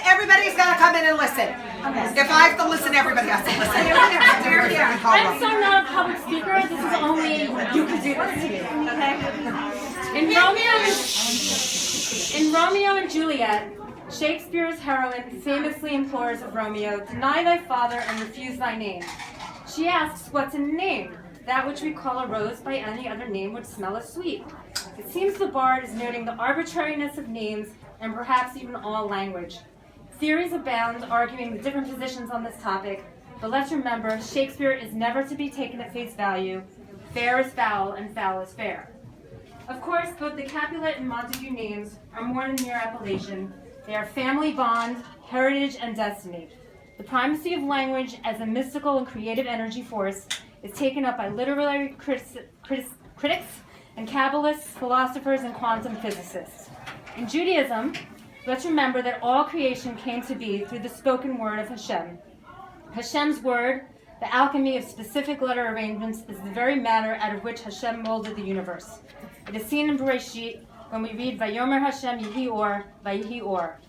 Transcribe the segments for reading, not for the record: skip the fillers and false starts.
Everybody's got to come in and listen. If I have to listen, everybody has to listen. I'm so not a public speaker. This is only you could do this to you. Okay? In Romeo and Juliet, Shakespeare's heroine famously implores of Romeo, "Deny thy father and refuse thy name." She asks, "What's a name? That which we call a rose by any other name would smell as sweet." It seems the bard is noting the arbitrariness of names and perhaps even all language. Theories abound arguing the different positions on this topic, but let's remember, Shakespeare is never to be taken at face value. Fair is foul and foul is fair. Of course, both the Capulet and Montague names are more than mere appellation. They are family bond, heritage, and destiny. The primacy of language as a mystical and creative energy force is taken up by literary critics and Kabbalists, philosophers, and quantum physicists. In Judaism, let's remember that all creation came to be through the spoken word of Hashem. Hashem's word, the alchemy of specific letter arrangements, is the very matter out of which Hashem molded the universe. It is seen in Bereshit when we read, "Vayomer Hashem Yehi Or, Vayihi Or."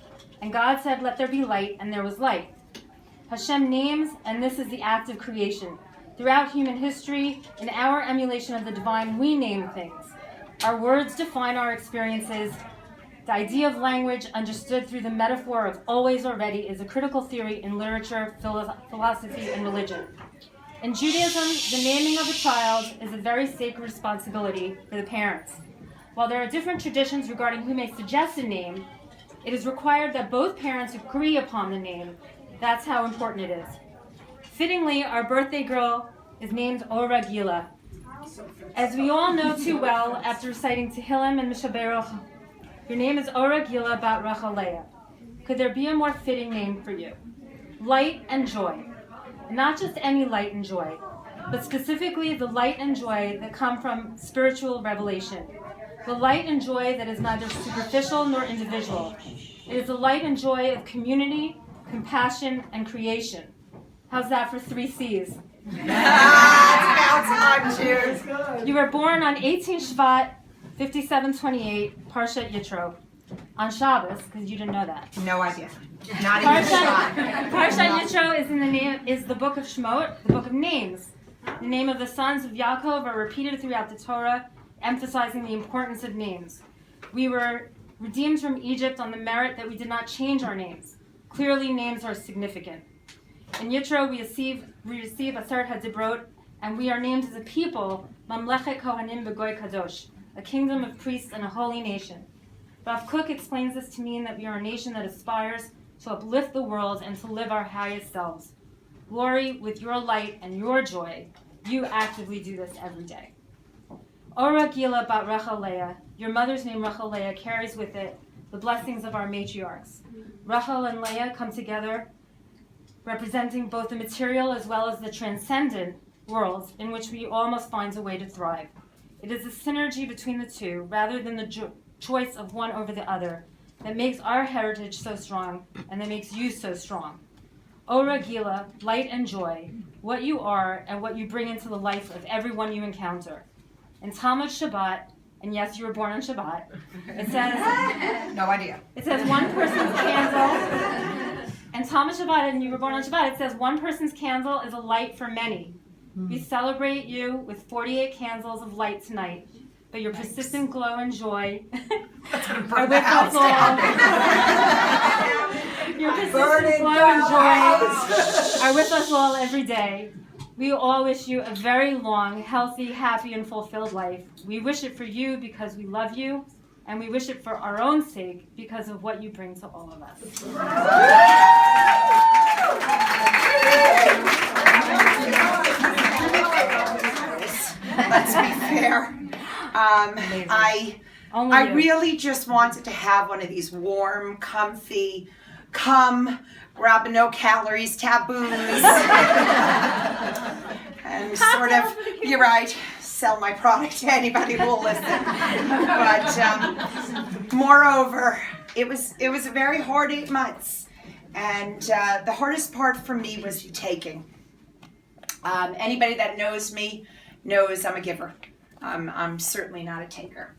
And God said, "Let there be light," and there was light. Hashem names, and this is the act of creation. Throughout human history, in our emulation of the divine, we name things. Our words define our experiences. The idea of language, understood through the metaphor of always already, is a critical theory in literature, philosophy, and religion. In Judaism, the naming of a child is a very sacred responsibility for the parents. While there are different traditions regarding who may suggest a name, it is required that both parents agree upon the name. That's how important it is. Fittingly, our birthday girl is named Ora Gila. As we all know too well, after reciting Tehillim and Mishaberach, your name is Ora Gila bat Rachel Leah. Could there be a more fitting name for you? Light and joy. Not just any light and joy, but specifically the light and joy that come from spiritual revelation. The light and joy that is neither superficial nor individual. It is the light and joy of community, compassion, and creation. How's that for 3 C's? It's about time, cheers. You were born on 18 Shvat, 5728, Parshat Yitro. On Shabbos, because you didn't know that. No idea. Not even shot. Parshat Yitro is the book of Shemot, the book of names. The name of the sons of Yaakov are repeated throughout the Torah, emphasizing the importance of names. We were redeemed from Egypt on the merit that we did not change our names. Clearly, names are significant. In Yitro, we receive Aseret HaDibrot, and we are named as a people, Mamlechet Kohanim B'Goy Kadosh, a kingdom of priests and a holy nation. Rav Kook explains this to mean that we are a nation that aspires to uplift the world and to live our highest selves. Glory, with your light and your joy, you actively do this every day. Ora Gila bat Rachel Leah, your mother's name Rachel Leah carries with it the blessings of our matriarchs. Rachel and Leah come together, representing both the material as well as the transcendent worlds in which we all must find a way to thrive. It is the synergy between the two, rather than the choice of one over the other, that makes our heritage so strong and that makes you so strong. Ora Gila, light and joy, what you are and what you bring into the life of everyone you encounter. In Talmud Shabbat, and yes, you were born on Shabbat, it says... No idea. It says one person's candle... And Talmud Shabbat, and you were born on Shabbat, it says one person's candle is a light for many. We celebrate you with 48 candles of light tonight, but your persistent glow and joy are with us all. Your persistent glow and joy are with us all every day. We all wish you a very long, healthy, happy, and fulfilled life. We wish it for you because we love you, and we wish it for our own sake because of what you bring to all of us. Let's be fair. I really just wanted to have one of these warm, comfy, grab no calories taboos, and sort of, you're right, sell my product to anybody who will listen. But moreover, it was a very hard 8 months, and the hardest part for me was taking. Anybody that knows me knows I'm a giver. I'm certainly not a taker.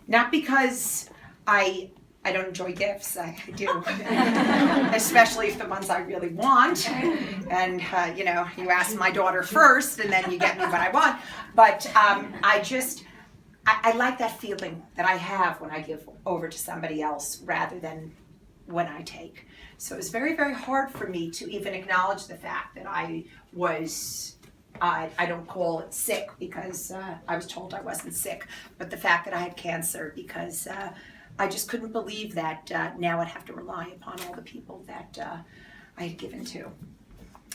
Not because I don't enjoy gifts. I do, especially if the ones I really want. And you ask my daughter first, and then you get me what I want. But I like that feeling that I have when I give over to somebody else rather than when I take. So it was very, very hard for me to even acknowledge the fact that I was, I don't call it sick because I was told I wasn't sick, but the fact that I had cancer because I just couldn't believe that now I'd have to rely upon all the people that I had given to.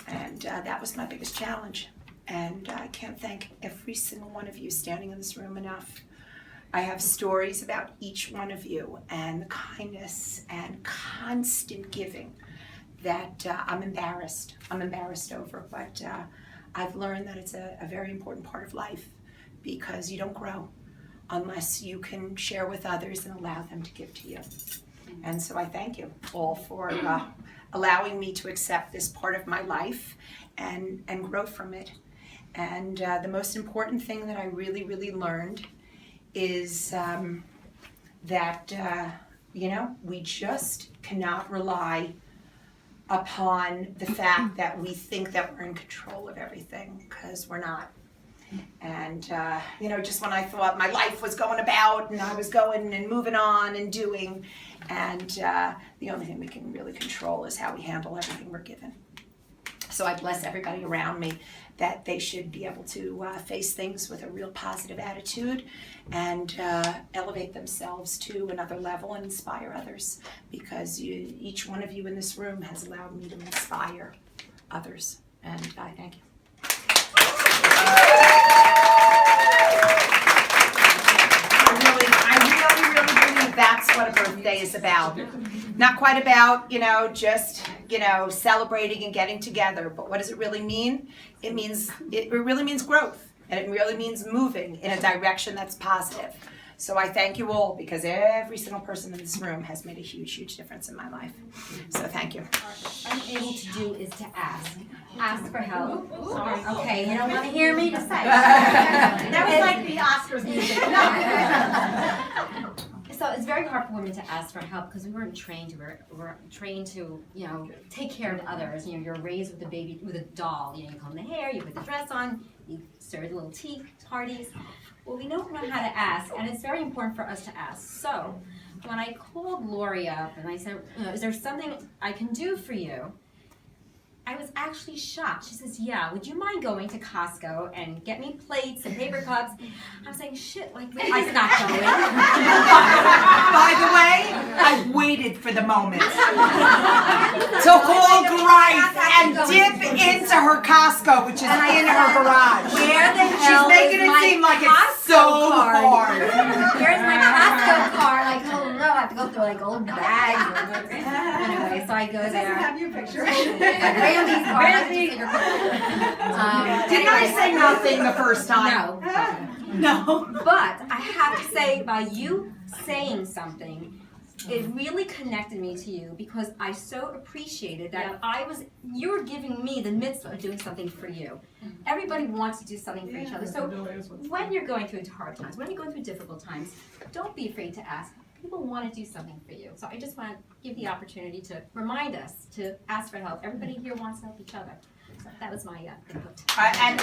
And that was my biggest challenge. And I can't thank every single one of you standing in this room enough. I have stories about each one of you and the kindness and constant giving that I'm embarrassed over, but I've learned that it's a very important part of life because you don't grow unless you can share with others and allow them to give to you. And so I thank you all for allowing me to accept this part of my life and grow from it. And the most important thing that I really, really learned is that, we just cannot rely upon the fact that we think that we're in control of everything, because we're not. And, just when I thought my life was going about and I was going and moving on and doing, and the only thing we can really control is how we handle everything we're given. So I bless everybody around me that they should be able to face things with a real positive attitude and elevate themselves to another level and inspire others, because each one of you in this room has allowed me to inspire others, and I thank you. I really believe that's what a birthday is about. Not quite about, just, celebrating and getting together, but what does it really mean? It really means growth, and it really means moving in a direction that's positive. So I thank you all, because every single person in this room has made a huge, huge difference in my life. So thank you. What I'm able to do is to ask. Ask for help. Okay, you don't want to hear me just say. That was like the Oscars music. So it's very hard for women to ask for help because we weren't trained to. We're trained to, take care of others. You're raised with a baby, with a doll. You comb the hair, you put the dress on, you serve the little tea parties. Well, we don't know how to ask, and it's very important for us to ask. So when I called Lori up and I said, is there something I can do for you? I was actually shocked. She says, yeah, would you mind going to Costco and get me plates and paper cups? I was saying, shit, I'm not going. By the way, I waited for the moment to call Grice and dip into her Costco, which is in her garage. Where the hell She's making is it my seem like Costco it's so card? hard. Here's my Costco card. Like, oh no, I have to go through like old bags. Anyway, so I go there. Have your picture. Randy's card. Didn't I say nothing the first time? No. No. But I have to say, by you saying something, it really connected me to you, because I so appreciated that you were giving me the mitzvah of doing something for you. Everybody wants to do something for each other. So when you're going through hard times, when you're going through difficult times, don't be afraid to ask. People want to do something for you. So I just want to give the opportunity to remind us to ask for help. Everybody here wants to help each other. So that was my input. And